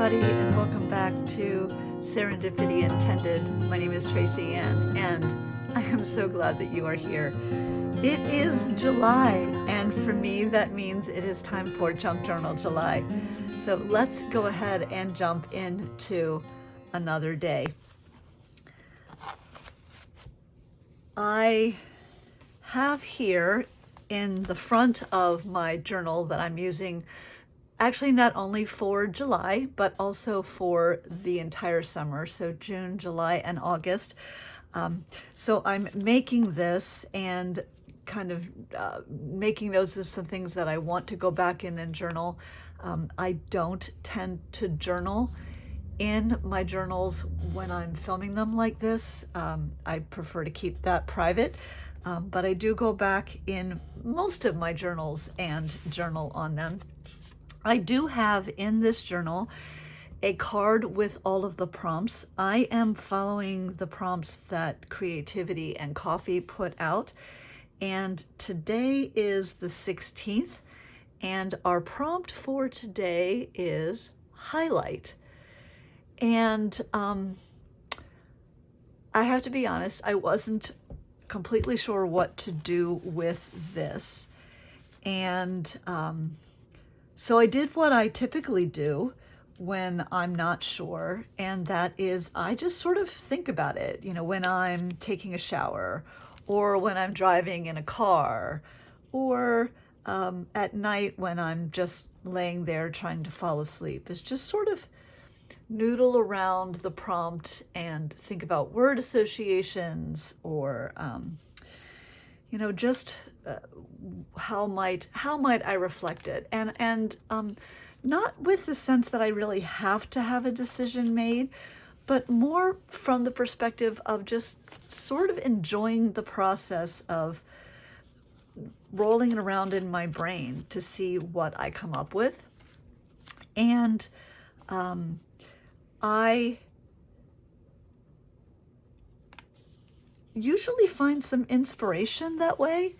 everybody, and welcome back to Serendipity Intended. My name is Tracy Ann, and I am so glad that you are here. It is July, and for me, that means it is time for Jump Journal July. So let's go ahead and jump into another day. I have here in the front of my journal that I'm using actually not only for July, but also for the entire summer, so June, July, and August. So I'm making this and kind of making those of some things that I want to go back in and journal. I don't tend to journal in my journals when I'm filming them like this. I prefer to keep that private, but I do go back in most of my journals and journal on them. I do have in this journal a card with all of the prompts. I am following the prompts that Creativity and Coffee put out, and today is the 16th, and our prompt for today is highlight. And I have to be honest, I wasn't completely sure what to do with this, and so I did what I typically do when I'm not sure, and that is I just sort of think about it, when I'm taking a shower, or when I'm driving in a car, or at night when I'm just laying there trying to fall asleep. It's just sort of noodle around the prompt and think about word associations, or just how might I reflect it, and not with the sense that I really have to have a decision made, but more from the perspective of just sort of enjoying the process of rolling it around in my brain to see what I come up with. And I usually find some inspiration that way,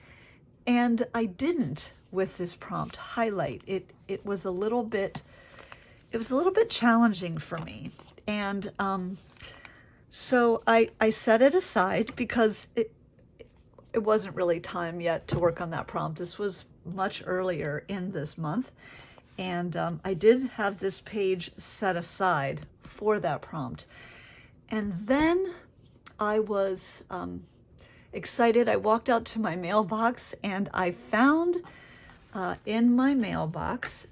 and I didn't with this prompt highlight. It was a little bit challenging for me, and so I set it aside because it wasn't really time yet to work on that prompt. This was much earlier in this month, and I did have this page set aside for that prompt, and then I was excited. I walked out to my mailbox, and I found in my mailbox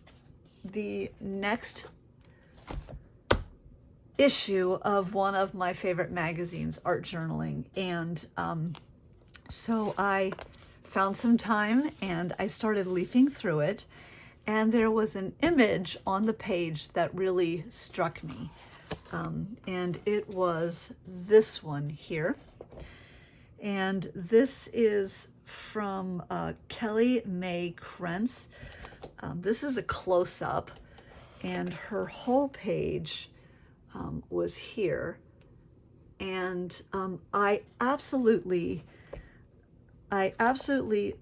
the next issue of one of my favorite magazines, Art Journaling. And so I found some time and I started leafing through it, and there was an image on the page that really struck me. And it was this one here. And this is from Kelly Mae Krentz. This is a close-up, and her whole page was here. And I absolutely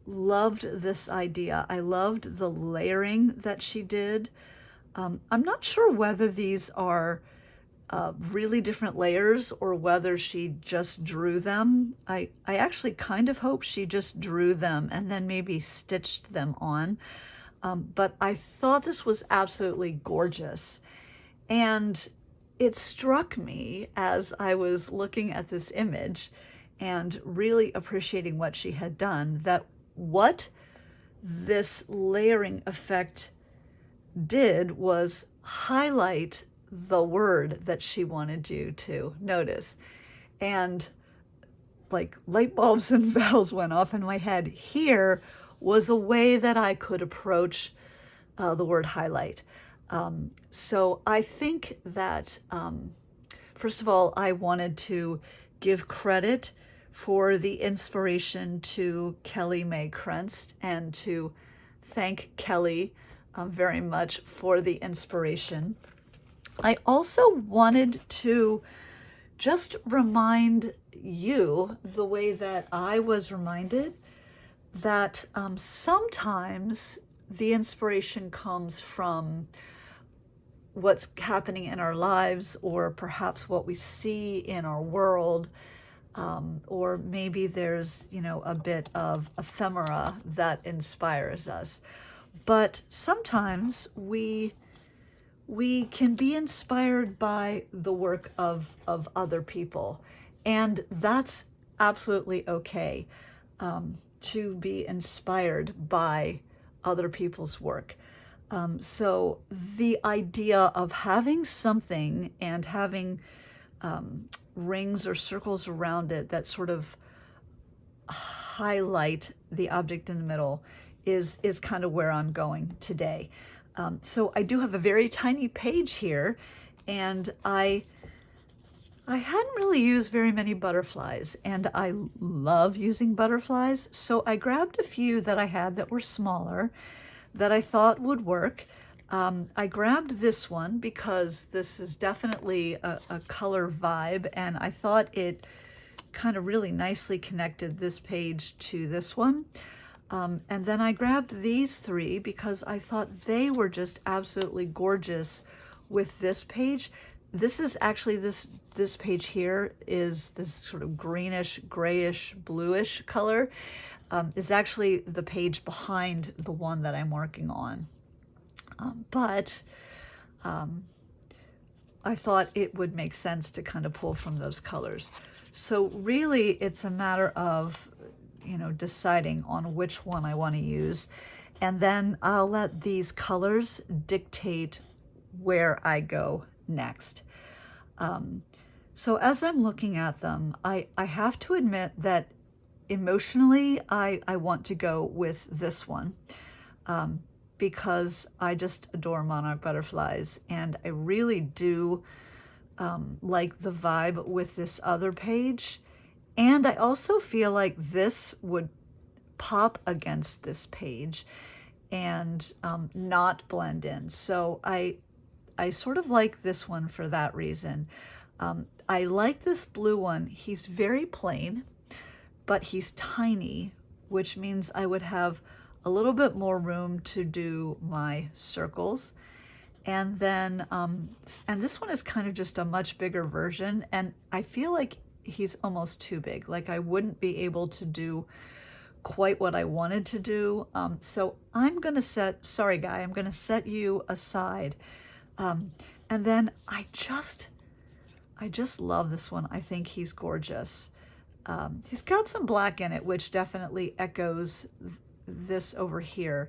loved this idea. I loved the layering that she did. I'm not sure whether these are really different layers or whether she just drew them. I actually kind of hope she just drew them and then maybe stitched them on. But I thought this was absolutely gorgeous. And it struck me as I was looking at this image and really appreciating what she had done, that what this layering effect did was highlight the word that she wanted you to notice. And like light bulbs and bells went off in my head. Here was a way that I could approach the word highlight. So I think that, first of all, I wanted to give credit for the inspiration to Kelly Mae Krentz, and to thank Kelly very much for the inspiration. I also wanted to just remind you, the way that I was reminded, that sometimes the inspiration comes from what's happening in our lives, or perhaps what we see in our world, or maybe there's, you know, a bit of ephemera that inspires us. But sometimes we can be inspired by the work of other people, and that's absolutely okay, to be inspired by other people's work. So the idea of having something and having rings or circles around it that sort of highlight the object in the middle is kind of where I'm going today. So I do have a very tiny page here, and I hadn't really used very many butterflies, and I love using butterflies, so I grabbed a few that I had that were smaller that I thought would work. I grabbed this one because this is definitely a color vibe, and I thought it kind of really nicely connected this page to this one. And then I grabbed these three because I thought they were just absolutely gorgeous with this page. This is actually, this page here is this sort of greenish, grayish, bluish color, is actually the page behind the one that I'm working on. But I thought it would make sense to kind of pull from those colors. So really it's a matter of, you know, deciding on which one I want to use, and then I'll let these colors dictate where I go next. So as I'm looking at them, I have to admit that emotionally I want to go with this one, because I just adore monarch butterflies, and I really do like the vibe with this other page. And I also feel like this would pop against this page and not blend in. So I sort of like this one for that reason. I like this blue one. He's very plain, but he's tiny, which means I would have a little bit more room to do my circles. And then, and this one is kind of just a much bigger version, and I feel like he's almost too big. Like I wouldn't be able to do quite what I wanted to do. So I'm gonna set, sorry guy, I'm gonna set you aside. And then I just love this one. I think he's gorgeous. He's got some black in it, which definitely echoes this over here,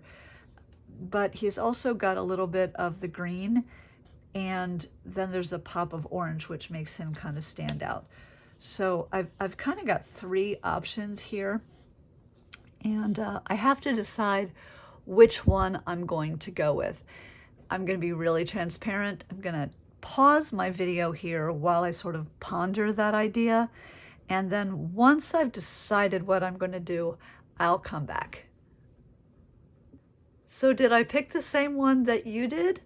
but he's also got a little bit of the green, and then there's a pop of orange, which makes him kind of stand out. So I've kind of got three options here, and I have to decide which one I'm going to go with. I'm going to be really transparent. I'm going to pause my video here while I sort of ponder that idea, and then once I've decided what I'm going to do, I'll come back. So did I pick the same one that you did?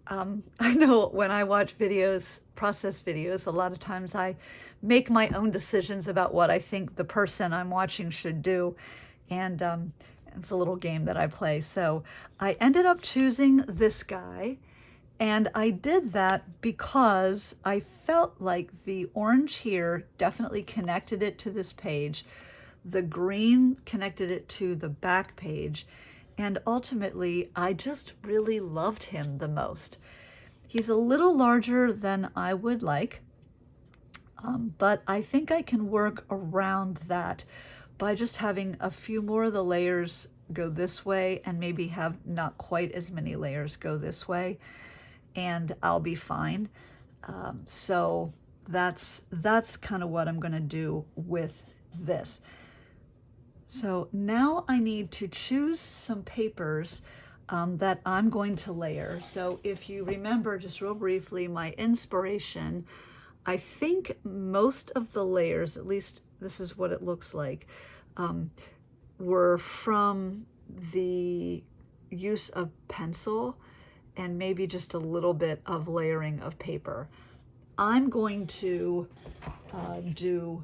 I know when I watch videos, process videos, a lot of times I make my own decisions about what I think the person I'm watching should do, and it's a little game that I play. So I ended up choosing this guy, and I did that because I felt like the orange here definitely connected it to this page, the green connected it to the back page, and ultimately I just really loved him the most. He's a little larger than I would like, but I think I can work around that by just having a few more of the layers go this way and maybe have not quite as many layers go this way, and I'll be fine. So that's kind of what I'm going to do with this. So now I need to choose some papers that I'm going to layer. So if you remember, just real briefly, my inspiration, I think most of the layers, at least this is what it looks like, were from the use of pencil and maybe just a little bit of layering of paper. I'm going to do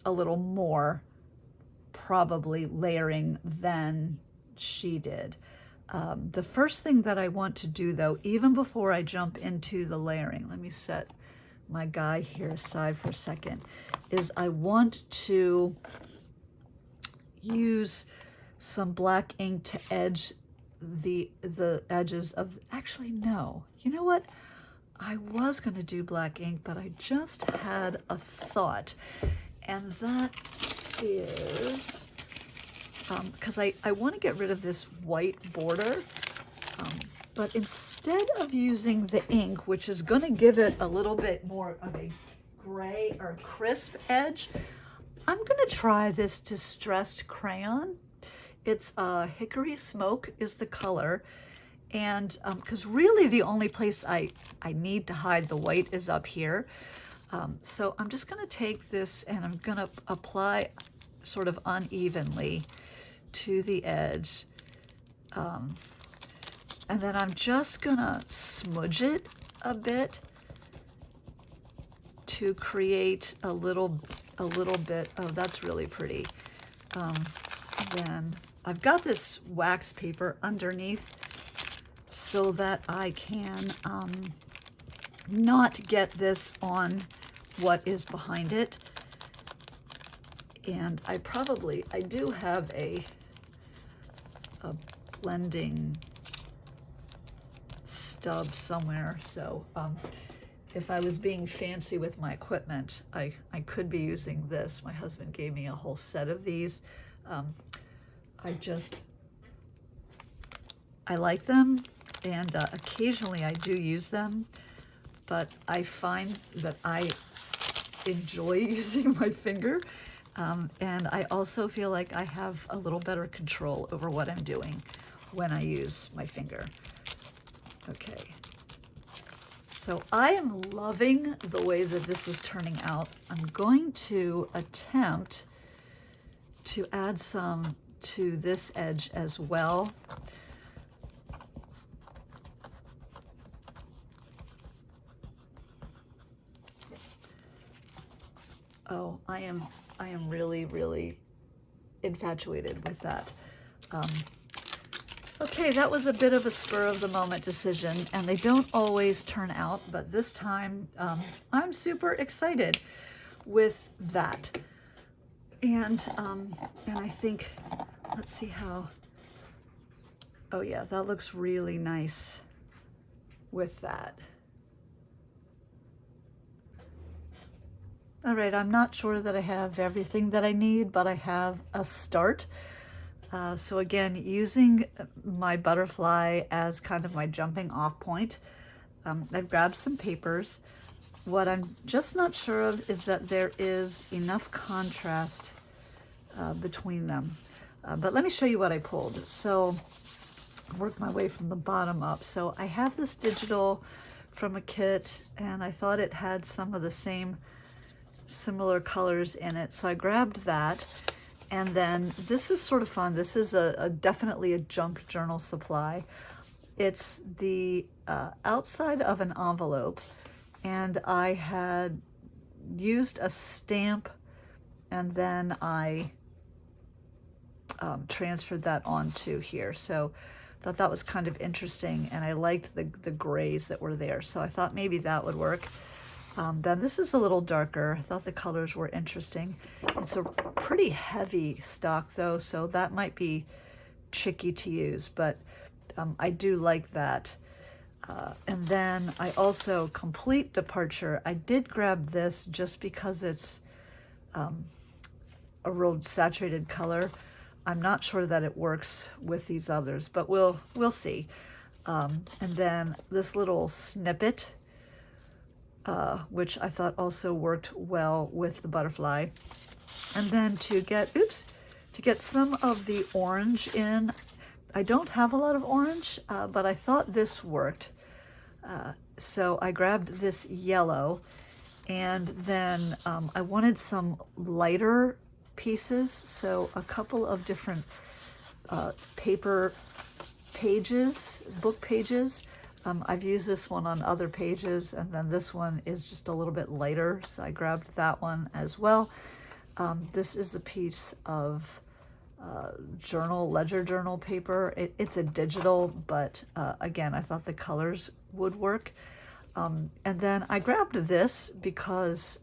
a little more probably layering than she did. The first thing that I want to do though, even before I jump into the layering, let me set my guy here aside for a second, is I want to use some black ink to edge the edges of, actually no, you know what? I was gonna do black ink, but I just had a thought, and that is, because I want to get rid of this white border, but instead of using the ink, which is going to give it a little bit more of a gray or crisp edge, I'm going to try this distressed crayon. It's Hickory Smoke is the color, and because really the only place I need to hide the white is up here. So I'm just going to take this and I'm going to apply sort of unevenly to the edge. And then I'm just going to smudge it a bit to create a little bit. Oh, that's really pretty. Then I've got this wax paper underneath so that I can not get this on what is behind it. And I do have a blending stub somewhere, so if I was being fancy with my equipment, I could be using this. My husband gave me a whole set of these. I like them, and occasionally I do use them, but I find that I enjoy using my finger, and I also feel like I have a little better control over what I'm doing when I use my finger. Okay, so I am loving the way that this is turning out. I'm going to attempt to add some to this edge as well. Oh, I am really, really infatuated with that. Okay, that was a bit of a spur of the moment decision, and they don't always turn out, but this time I'm super excited with that. And I think, let's see how, oh yeah, that looks really nice with that. All right, I'm not sure that I have everything that I need, but I have a start. So again, using my butterfly as kind of my jumping off point, I've grabbed some papers. What I'm just not sure of is that there is enough contrast between them. But let me show you what I pulled. So I worked my way from the bottom up. So I have this digital from a kit, and I thought it had some of the similar colors in it. So I grabbed that. And then this is sort of fun. This is definitely a junk journal supply. It's the outside of an envelope, and I had used a stamp, and then I transferred that onto here. So I thought that was kind of interesting, and I liked the grays that were there. So I thought maybe that would work. Then this is a little darker. I thought the colors were interesting. It's a pretty heavy stock though, so that might be tricky to use, but I do like that. And then I also, Complete Departure, I did grab this just because it's a real saturated color. I'm not sure that it works with these others, but we'll see. And then this little snippet, which I thought also worked well with the butterfly. And then to get some of the orange in, I don't have a lot of orange, but I thought this worked. So I grabbed this yellow, and then I wanted some lighter pieces, so a couple of different paper pages, book pages. I've used this one on other pages, and then this one is just a little bit lighter, so I grabbed that one as well. This is a piece of ledger journal paper. It's a digital, but again, I thought the colors would work. And then I grabbed this because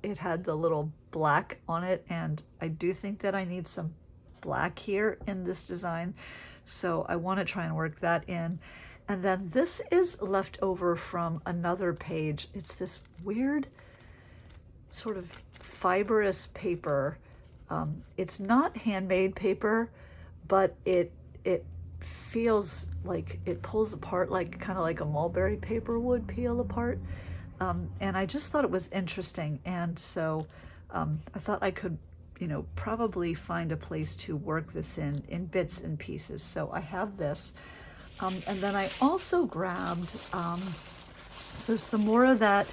it had the little black on it, and I do think that I need some black here in this design, so I want to try and work that in. And then this is left over from another page. It's this weird sort of fibrous paper. It's not handmade paper, but it feels like it pulls apart like kind of like a mulberry paper would peel apart. And I just thought it was interesting, and so I thought I could, probably find a place to work this in bits and pieces. So I have this, and then I also grabbed so some more of that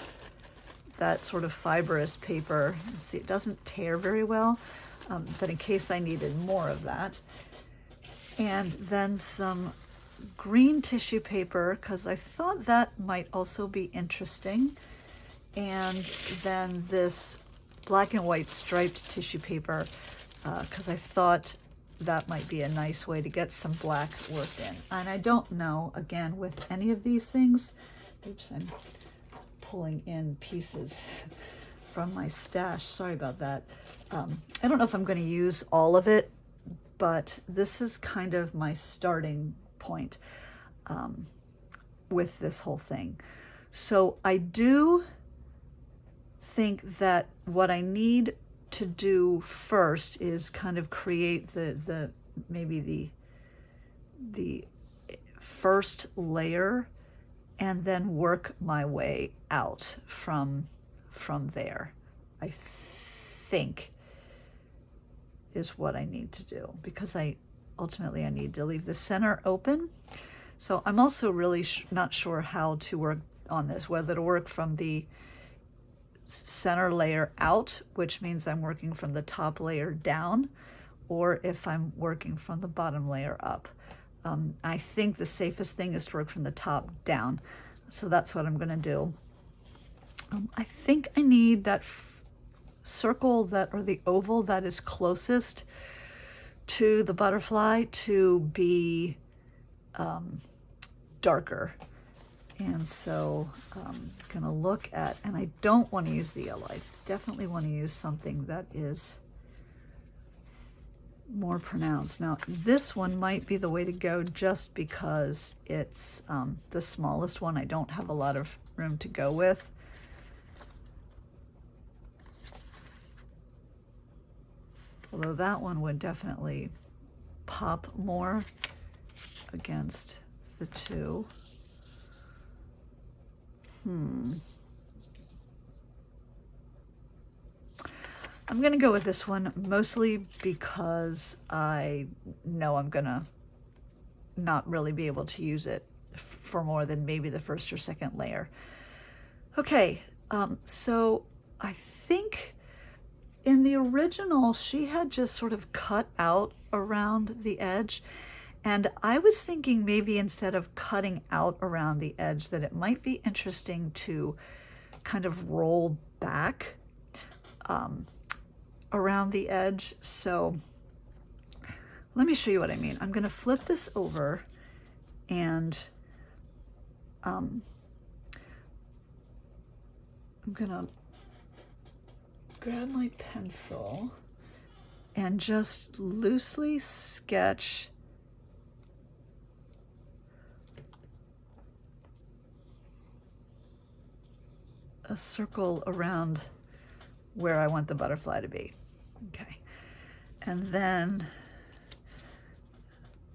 sort of fibrous paper. See, it doesn't tear very well, but in case I needed more of that. And then some green tissue paper, because I thought that might also be interesting. And then this black and white striped tissue paper, because I thought that might be a nice way to get some black worked in. And I don't know, again, with any of these things, oops, I'm pulling in pieces from my stash. Sorry about that. I don't know if I'm going to use all of it, but this is kind of my starting point with this whole thing. So I do think that what I need to do first is kind of create maybe the first layer, and then work my way out from there, I think, is what I need to do, because ultimately I need to leave the center open. So I'm also really not sure how to work on this, whether to work from the center layer out, which means I'm working from the top layer down, or if I'm working from the bottom layer up. I think the safest thing is to work from the top down. So that's what I'm going to do. I think I need that circle or the oval that is closest to the butterfly to be darker. And so I'm going to look at, and I don't want to use the yellow. I definitely want to use something that is more pronounced. Now, this one might be the way to go just because it's the smallest one. I don't have a lot of room to go with. Although that one would definitely pop more against the two. I'm going to go with this one, mostly because I know I'm going to not really be able to use it for more than maybe the first or second layer. Okay, so I think in the original, she had just sort of cut out around the edge. And I was thinking maybe instead of cutting out around the edge, that it might be interesting to kind of roll back around the edge. So let me show you what I mean. I'm going to flip this over, and I'm going to grab my pencil and just loosely sketch a circle around where I want the butterfly to be. Okay, and then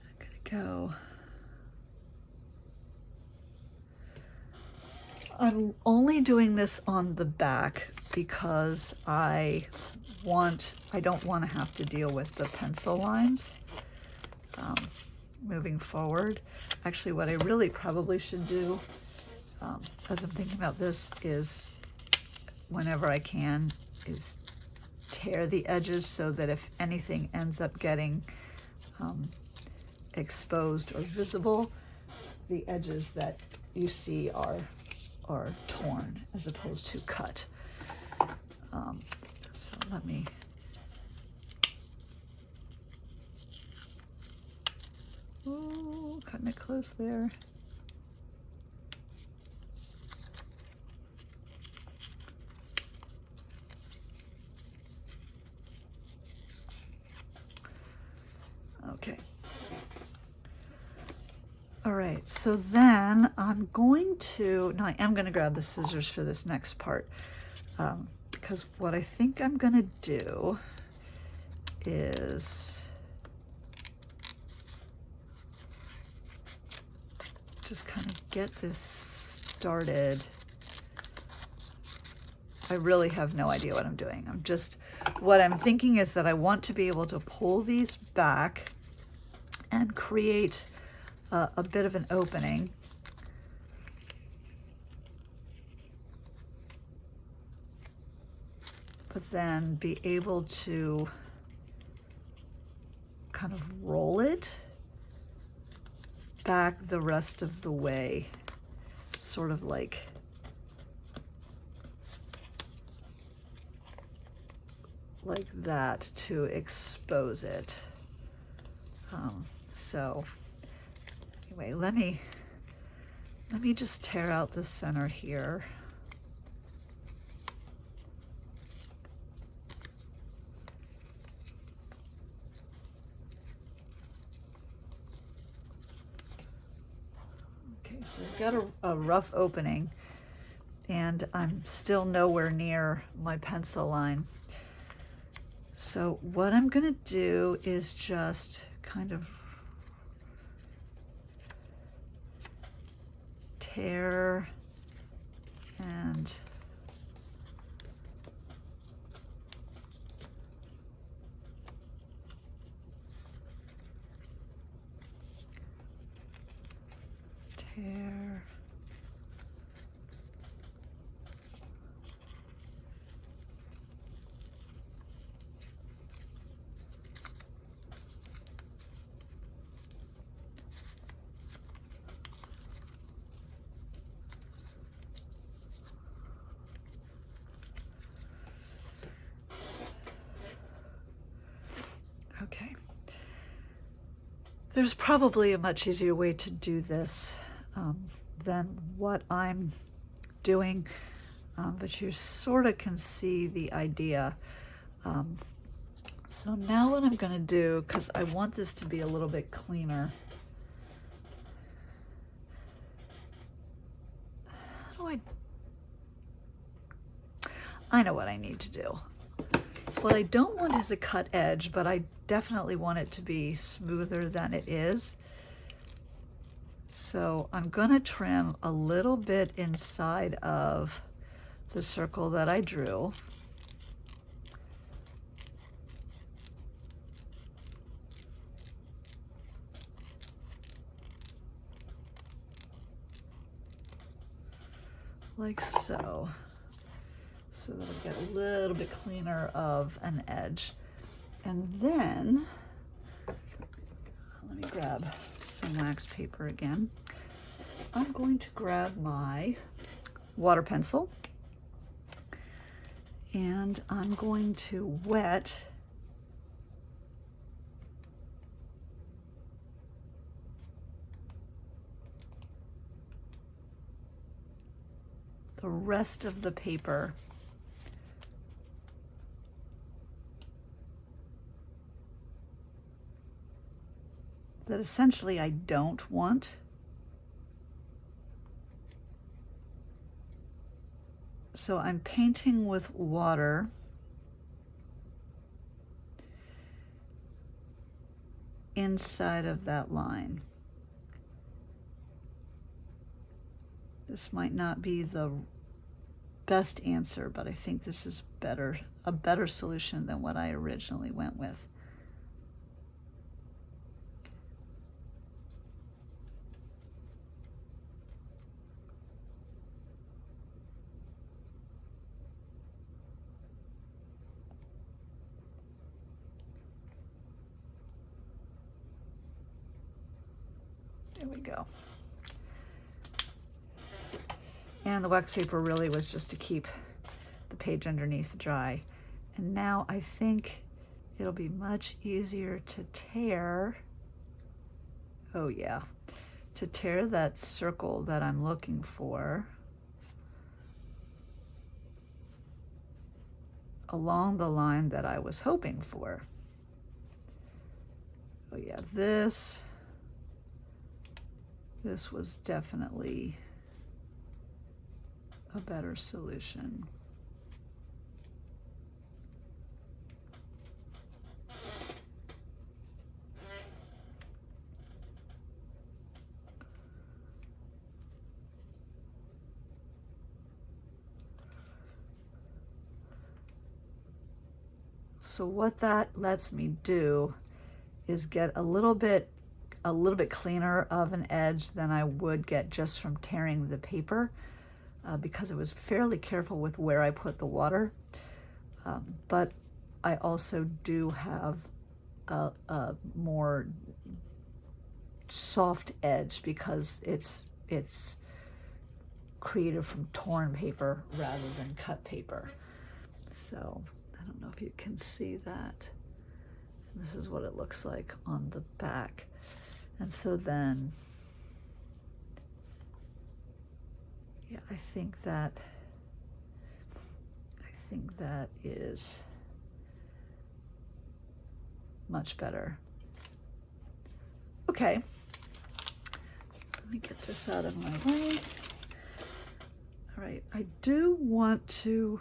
I'm gonna go. I'm only doing this on the back because I don't want to have to deal with the pencil lines moving forward. Actually, what I really probably should do, as I'm thinking about this, is whenever I can, is tear the edges so that if anything ends up getting exposed or visible, the edges that you see are torn as opposed to cut. So let me cutting it close there. Okay. All right, so then I'm going to, no, I am going to grab the scissors for this next part, because what I think I'm going to do is just kind of get this started. I really have no idea what I'm doing. What I'm thinking is that I want to be able to pull these back and create a bit of an opening. But then be able to kind of roll it back the rest of the way, sort of like that to expose it. So anyway, let me just tear out the center here. Okay, so I've got a rough opening, and I'm still nowhere near my pencil line. So what I'm going to do is just kind of tear and tear. Okay. There's probably a much easier way to do this than what I'm doing, but you sort of can see the idea. So now what I'm going to do, because I want this to be a little bit cleaner, I know what I need to do. So what I don't want is a cut edge, but I definitely want it to be smoother than it is. So I'm going to trim a little bit inside of the circle that I drew. Like so. So that I get a little bit cleaner of an edge. And then, let me grab some wax paper again. I'm going to grab my water pencil, and I'm going to wet the rest of the paper that essentially I don't want. So I'm painting with water inside of that line. This might not be the best answer, but I think this is a better solution than what I originally went with. There we go. And the wax paper really was just to keep the page underneath dry. And now I think it'll be much easier to tear. Oh yeah, to tear that circle that I'm looking for along the line that I was hoping for. Oh yeah, this was definitely a better solution. So what that lets me do is get a little bit cleaner of an edge than I would get just from tearing the paper, because I was fairly careful with where I put the water. But I also do have a more soft edge because it's created from torn paper rather than cut paper. So I don't know if you can see that. This is what it looks like on the back. And so then, yeah, I think that is much better. Okay, let me get this out of my way. All right, I do want to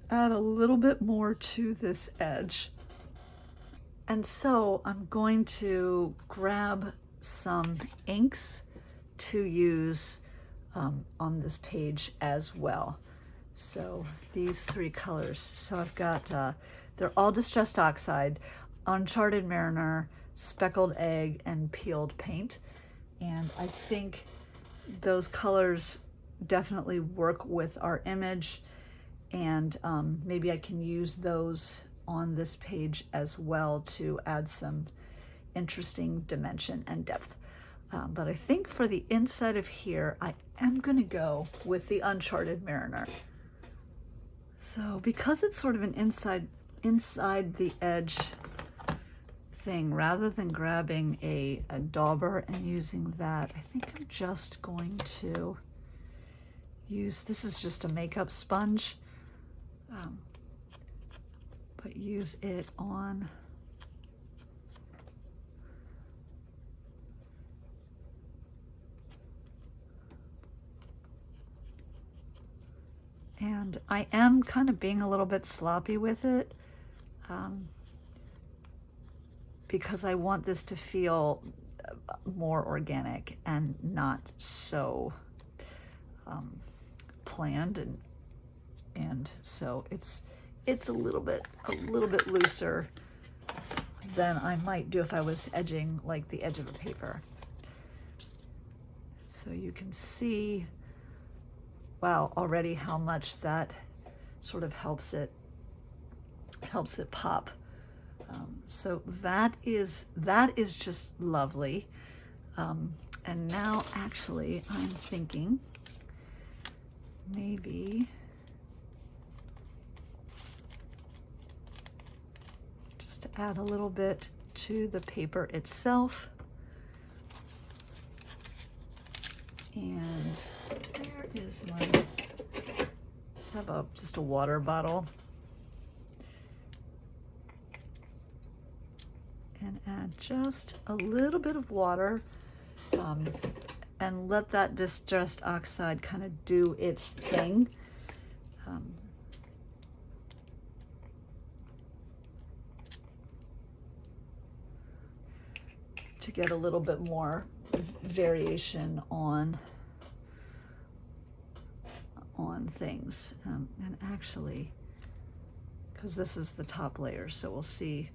add a little bit more to this edge. And so I'm going to grab some inks to use on this page as well. So these three colors. So I've got, they're all Distressed Oxide, Uncharted Mariner, Speckled Egg, and Peeled Paint. And I think those colors definitely work with our image, and maybe I can use those on this page as well to add some interesting dimension and depth. But I think for the inside of here, I am gonna go with the Uncharted Mariner. So because it's sort of an inside the edge thing, rather than grabbing a dauber and using that, I think I'm just going to use, this is just a makeup sponge, but use it on and I am kind of being a little bit sloppy with it, because I want this to feel more organic and not so planned, and so it's a little bit looser than I might do if I was edging like the edge of a paper. So you can see, wow, already how much that sort of helps it pop. So that is just lovely. And now actually I'm thinking maybe just to add a little bit to the paper itself. And where is my, let's have just a water bottle. And add just a little bit of water, and let that Distressed Oxide kind of do its thing. To get a little bit more variation on things. And actually, because this is the top layer, so we'll see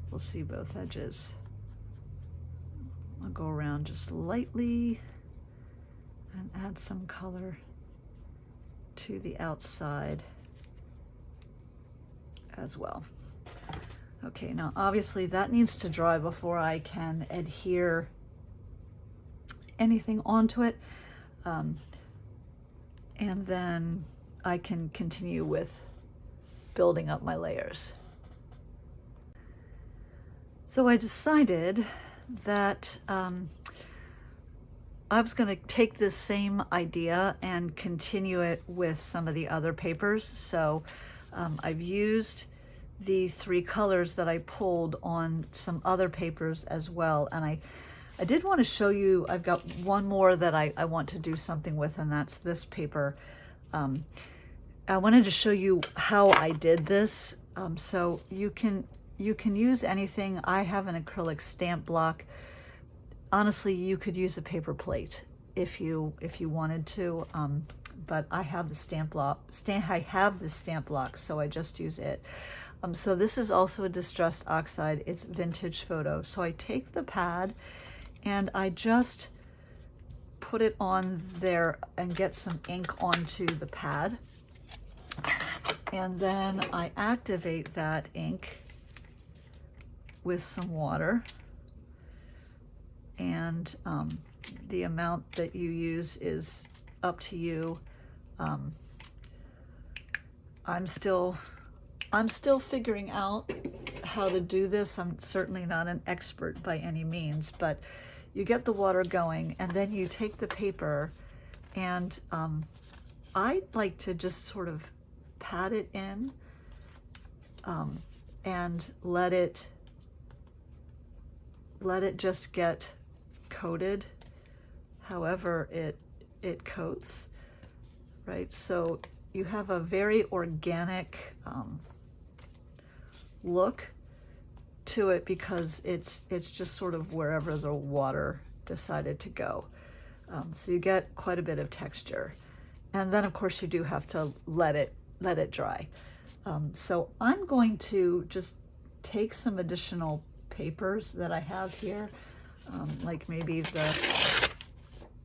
both edges. I'll go around just lightly and add some color to the outside as well. Okay, now obviously that needs to dry before I can adhere anything onto it. And then I can continue with building up my layers. So I decided that I was going to take this same idea and continue it with some of the other papers. So I've used the 3 colors that I pulled on some other papers as well. And I did want to show you, I've got one more that I want to do something with, and that's this paper. I wanted to show you how I did this. So you can use anything. I have an acrylic stamp block. Honestly, you could use a paper plate if you wanted to, but I have the stamp block. I have the stamp block, so I just use it. So this is also a distressed oxide. It's Vintage Photo. So I take the pad and I just put it on there and get some ink onto the pad, and then I activate that ink with some water. And the amount that you use is up to you. I'm still figuring out how to do this. I'm certainly not an expert by any means, but you get the water going, and then you take the paper, and I like to just sort of pat it in and let it just get coated however it coats, right? So you have a very organic look to it because it's just sort of wherever the water decided to go. So you get quite a bit of texture, and then of course you do have to let it dry. So I'm going to just take some additional papers that I have here, like maybe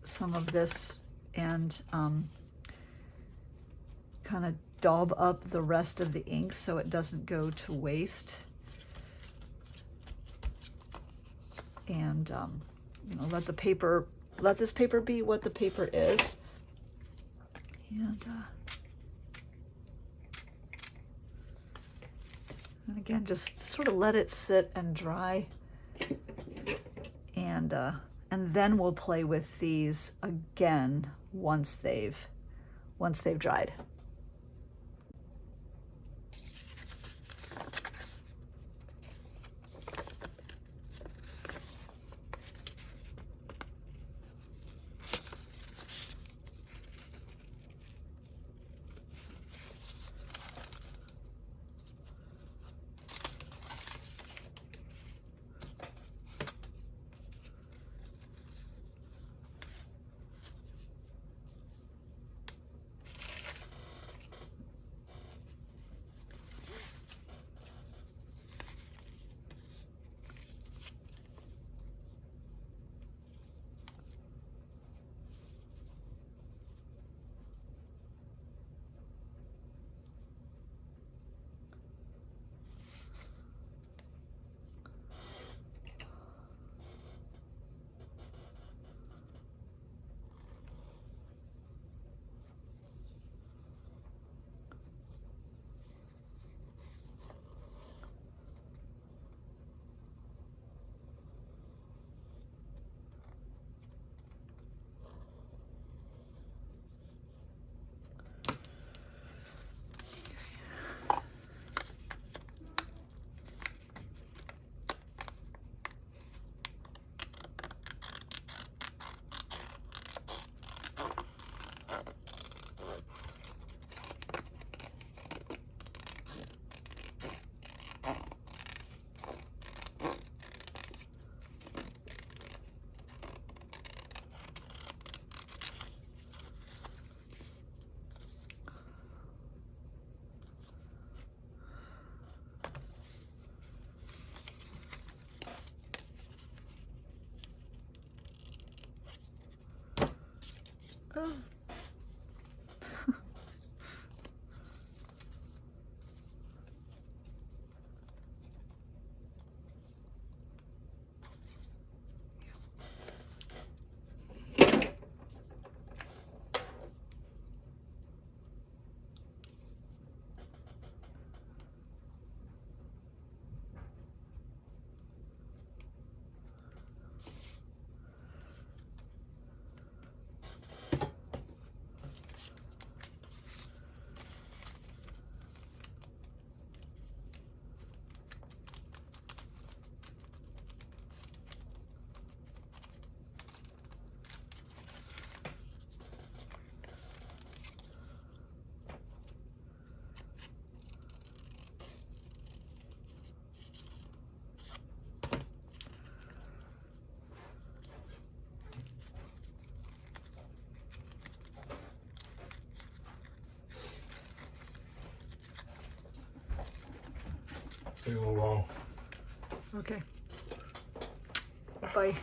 some of this, and kind of daub up the rest of the ink so it doesn't go to waste, and you know, let this paper be what the paper is, and again, just sort of let it sit and dry, and then we'll play with these again once they've dried. Stay a little long. Okay. Bye.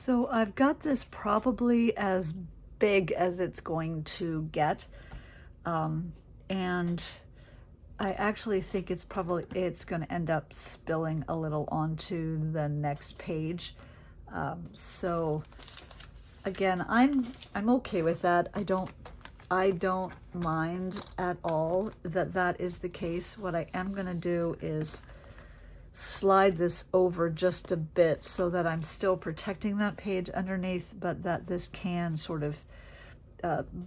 So I've got this probably as big as it's going to get. And I actually think it's going to end up spilling a little onto the next page. So again, I'm okay with that. I don't mind at all that that is the case. What I am going to do is slide this over just a bit so that I'm still protecting that page underneath, but that this can sort of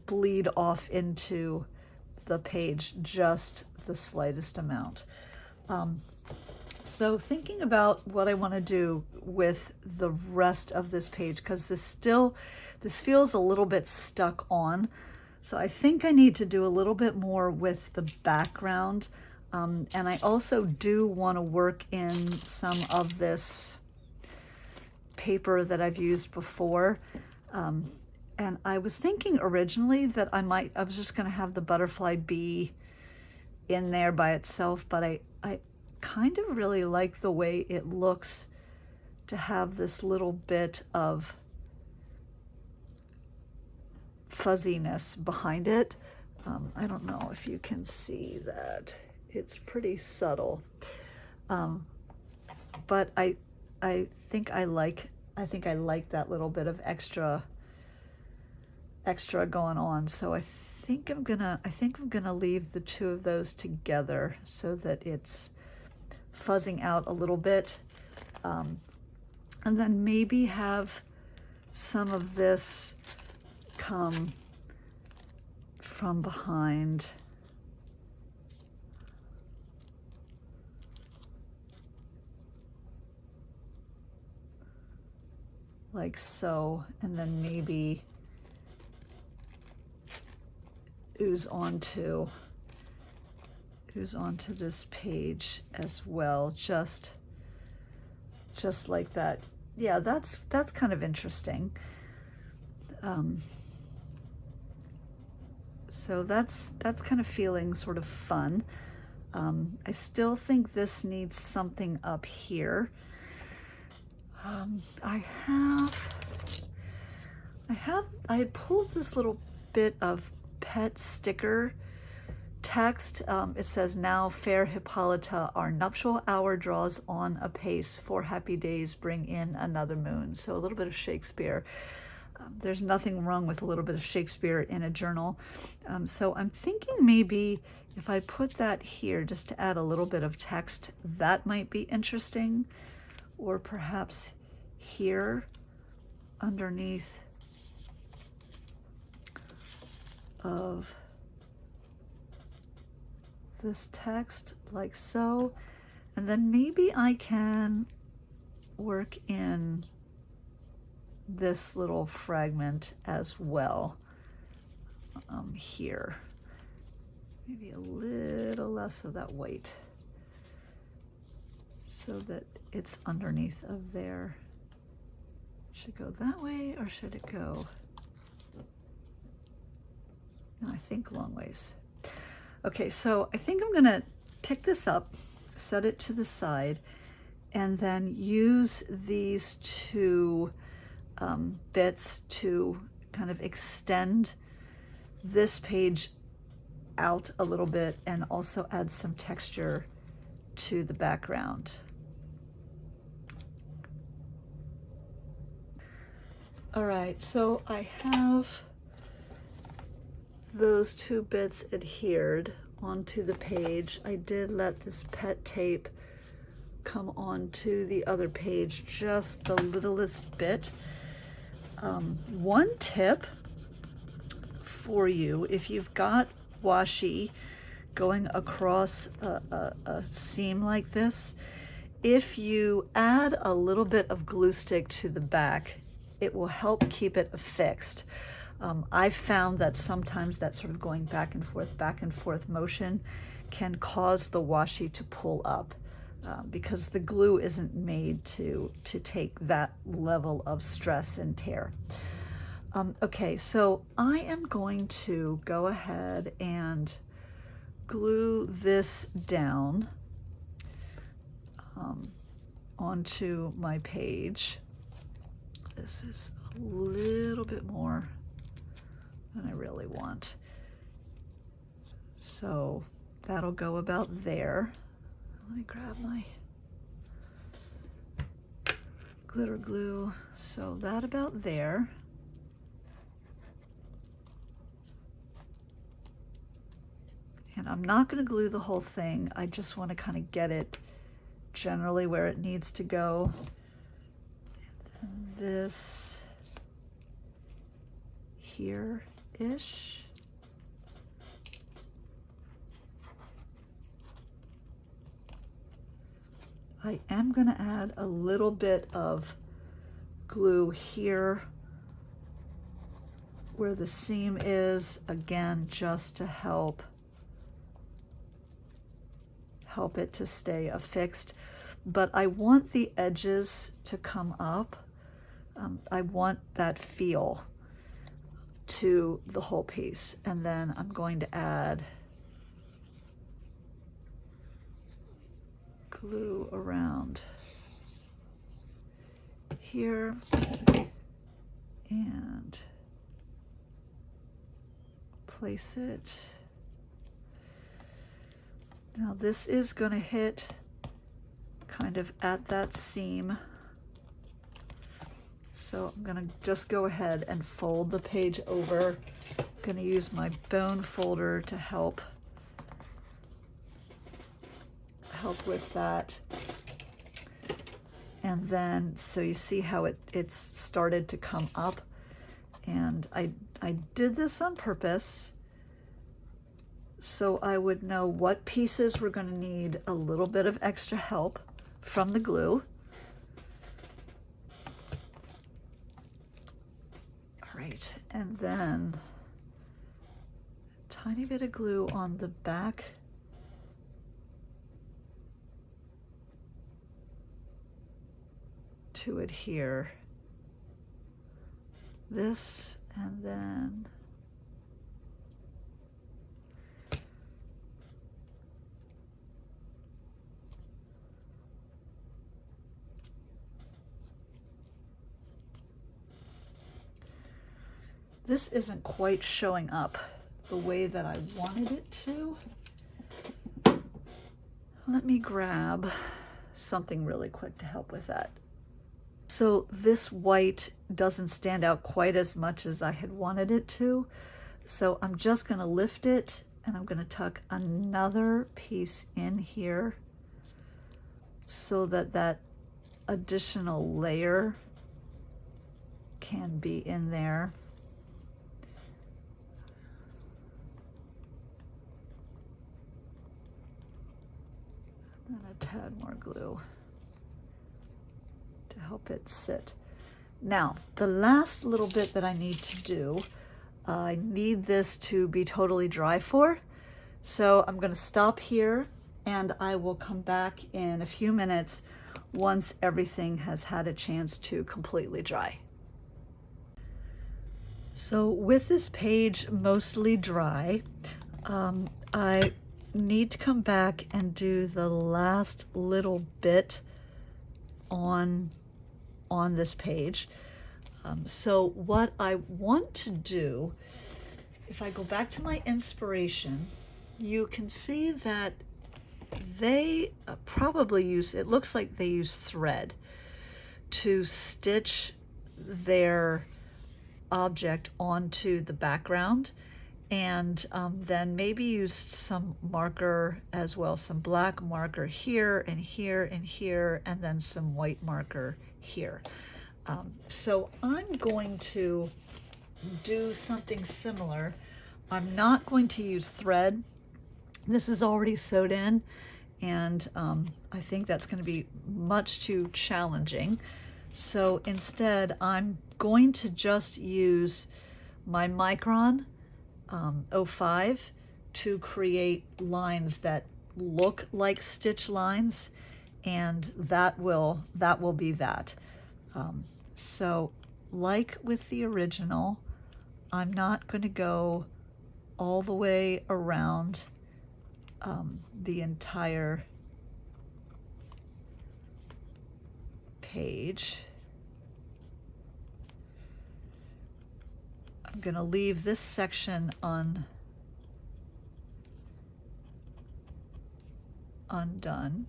bleed off into the page just the slightest amount. So thinking about what I want to do with the rest of this page, because this feels a little bit stuck on. So I think I need to do a little bit more with the background. And I also do want to work in some of this paper that I've used before. And I was thinking originally that I was just going to have the butterfly bee in there by itself, but I kind of really like the way it looks to have this little bit of fuzziness behind it. I don't know if you can see that. It's pretty subtle. But I think I like that little bit of extra going on. So I think I'm gonna leave the two of those together so that it's fuzzing out a little bit, and then maybe have some of this come from behind. Like so, and then maybe ooze onto this page as well, just like that. Yeah, that's kind of interesting. So that's kind of feeling sort of fun. I still think this needs something up here. I had pulled this little bit of pet sticker text. It says, "Now, fair Hippolyta, our nuptial hour draws on apace. 4 happy days bring in another moon." So a little bit of Shakespeare. There's nothing wrong with a little bit of Shakespeare in a journal. So I'm thinking maybe if I put that here just to add a little bit of text, that might be interesting. Or perhaps here underneath of this text, like so. And then maybe I can work in this little fragment as well, here. Maybe a little less of that white so that it's underneath of there. Should it go that way or should it go? No, I think long ways. Okay, so I think I'm gonna pick this up, set it to the side, and then use these two bits to kind of extend this page out a little bit and also add some texture to the background. All right, so I have those two bits adhered onto the page. I did let this pet tape come onto the other page just the littlest bit. One tip for you, if you've got washi going across a seam like this, if you add a little bit of glue stick to the back, it will help keep it affixed. I've found that sometimes that sort of going back and forth motion can cause the washi to pull up, because the glue isn't made to take that level of stress and tear. Okay, so I am going to go ahead and glue this down onto my page. This is a little bit more than I really want. So that'll go about there. Let me grab my glitter glue. So that about there. And I'm not going to glue the whole thing. I just want to kind of get it generally where it needs to go. And this here-ish. I am going to add a little bit of glue here where the seam is, again, just to help it to stay affixed. But I want the edges to come up. I want that feel to the whole piece. And then I'm going to add glue around here and place it. Now this is going to hit kind of at that seam. So I'm going to just go ahead and fold the page over. I'm going to use my bone folder to help with that. And then, so you see how it's started to come up. And I did this on purpose so I would know what pieces were going to need a little bit of extra help from the glue. All right, and then a tiny bit of glue on the back to adhere. This, and then this isn't quite showing up the way that I wanted it to. Let me grab something really quick to help with that. So this white doesn't stand out quite as much as I had wanted it to. So I'm just going to lift it and I'm going to tuck another piece in here so that that additional layer can be in there. And a tad more glue to help it sit. Now, the last little bit that I need to do, I need this to be totally dry for. So I'm going to stop here and I will come back in a few minutes once everything has had a chance to completely dry. So with this page mostly dry, I need to come back and do the last little bit on this page. So what I want to do, if I go back to my inspiration, you can see that they probably use, it looks like they use thread to stitch their object onto the background, and then maybe used some marker as well, some black marker here and here and here, and then some white marker here. So I'm going to do something similar. I'm not going to use thread. This is already sewed in, and I think that's going to be much too challenging. So instead, I'm going to just use my Micron 05 to create lines that look like stitch lines, and that will be that. So like with the original, I'm not going to go all the way around the entire page. I'm going to leave this section undone.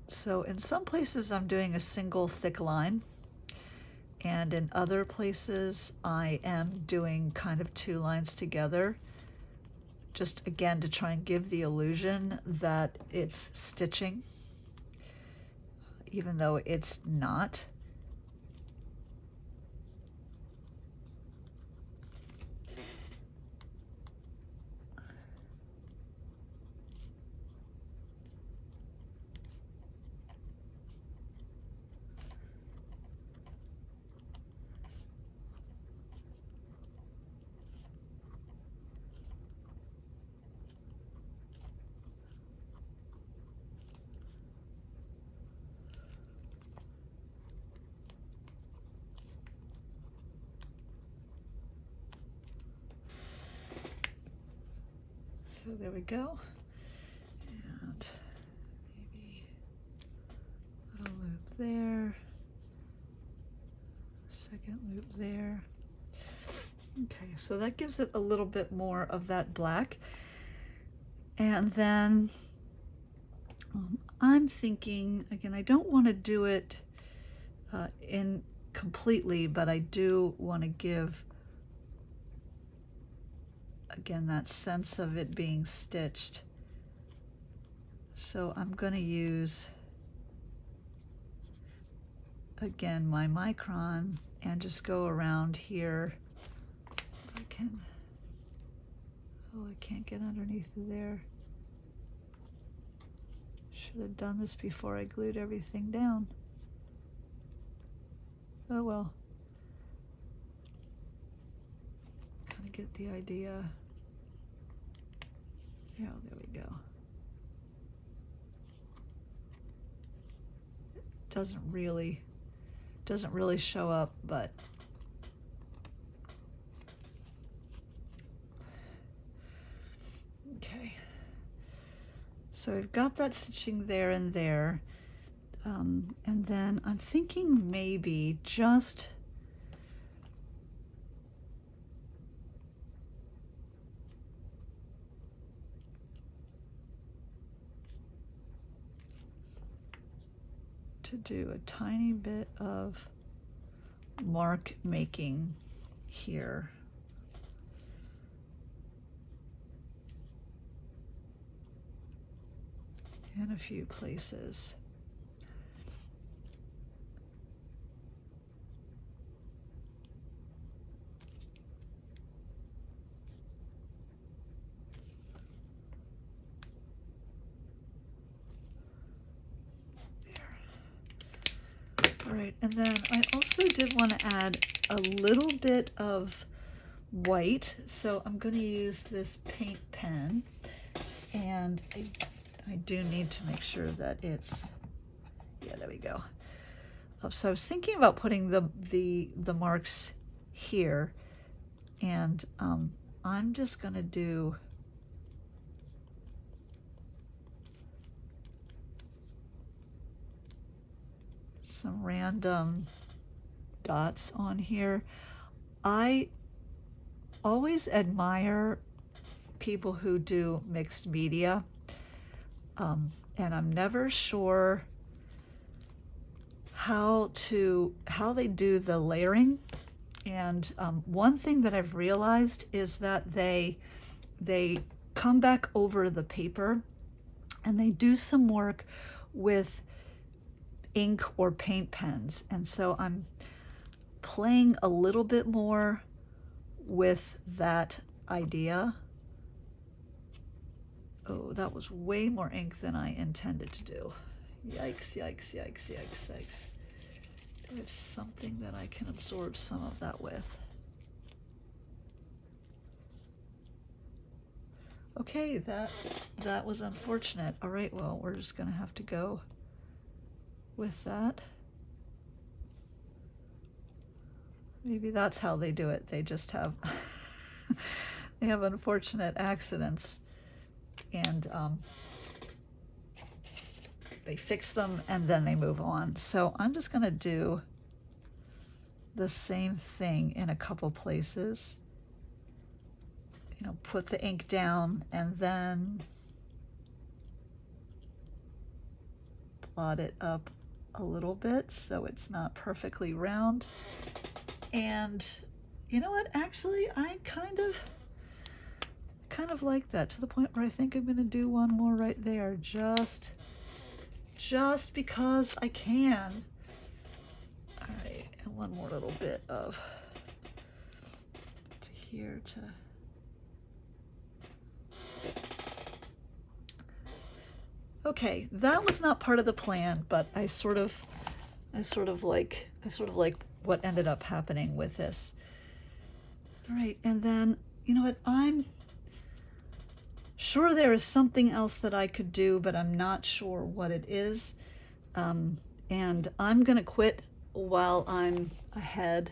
So in some places I'm doing a single thick line, and in other places I am doing kind of two lines together, just again to try and give the illusion that it's stitching, even though it's not. So there we go. And maybe a little loop there, second loop there. Okay, so that gives it a little bit more of that black. And then I'm thinking, again, I don't want to do it in completely, but I do want to give, again, that sense of it being stitched. So I'm going to use, again, my micron and just go around here. I can, oh, I can't get underneath there. Should have done this before I glued everything down. Oh well. Kind of get the idea. Yeah, there we go. Doesn't really show up, but okay. So I've got that stitching there and there, and then I'm thinking maybe just to do a tiny bit of mark making here. In a few places. All right, and then I also did want to add a little bit of white, so I'm going to use this paint pen, and I do need to make sure that it's, yeah, there we go. So I was thinking about putting the marks here, and I'm just going to do some random dots on here. I always admire people who do mixed media, and I'm never sure how they do the layering. And one thing that I've realized is that they come back over the paper and they do some work with ink or paint pens, and so I'm playing a little bit more with that idea. Oh, that was way more ink than I intended to do. Yikes, yikes, yikes, yikes, yikes. Do I have something that I can absorb some of that with? Okay, that was unfortunate. All right, well, we're just gonna have to go with that. Maybe that's how they do it. They just have they have unfortunate accidents, and they fix them and then they move on. So I'm just going to do the same thing in a couple places. You know, put the ink down and then blot it up a little bit so it's not perfectly round. And you know what, actually I kind of like that, to the point where I think I'm going to do one more right there, just because I can. All right, and one more little bit of to here to okay, that was not part of the plan, but I sort of like what ended up happening with this. All right, and then you know what, I'm sure there is something else that I could do, but I'm not sure what it is. And I'm gonna quit while I'm ahead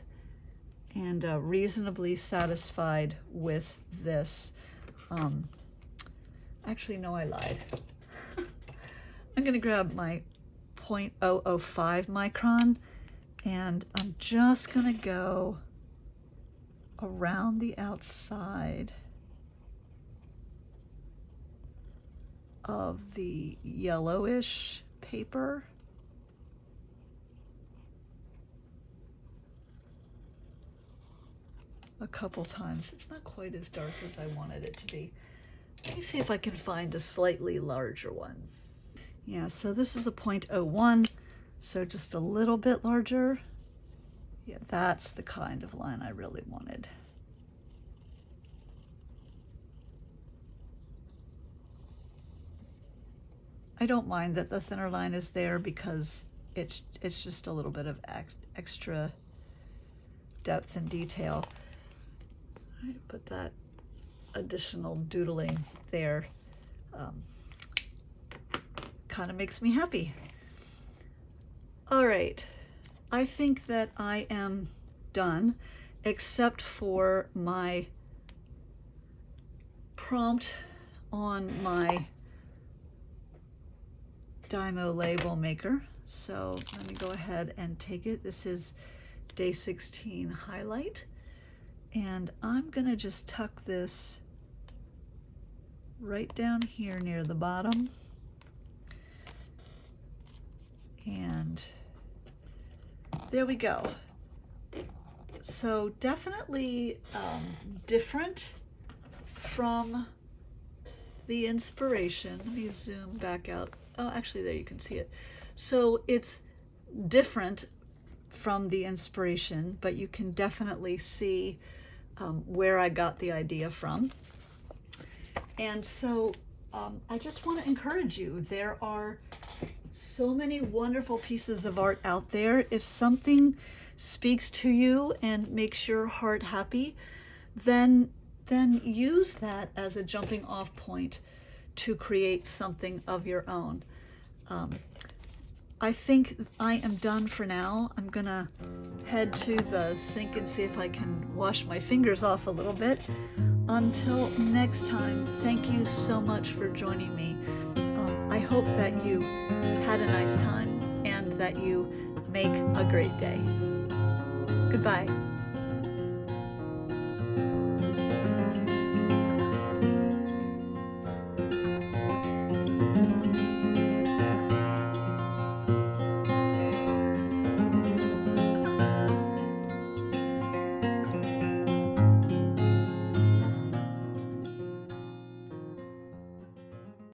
and reasonably satisfied with this. Actually, no, I lied. I'm gonna grab my 0.005 micron, and I'm just gonna go around the outside of the yellowish paper. A couple times. It's not quite as dark as I wanted it to be. Let me see if I can find a slightly larger one. Yeah, so this is a 0.01, so just a little bit larger. Yeah, that's the kind of line I really wanted. I don't mind that the thinner line is there because it's just a little bit of extra depth and detail. I put that additional doodling there. Kind of makes me happy. All right, I think that I am done, except for my prompt on my Dymo label maker. So let me go ahead and take it. This is day 16 highlight, and I'm gonna just tuck this right down here near the bottom, and there we go. So definitely different from the inspiration. Let me zoom back out. Oh, actually there you can see it. So it's different from the inspiration, but you can definitely see where I got the idea from. And so I just want to encourage you. There are so many wonderful pieces of art out there. If something speaks to you and makes your heart happy, then use that as a jumping off point to create something of your own. I think I am done for now. I'm gonna head to the sink and see if I can wash my fingers off a little bit. Until next time, thank you so much for joining me. I hope that you had a nice time and that you make a great day. Goodbye.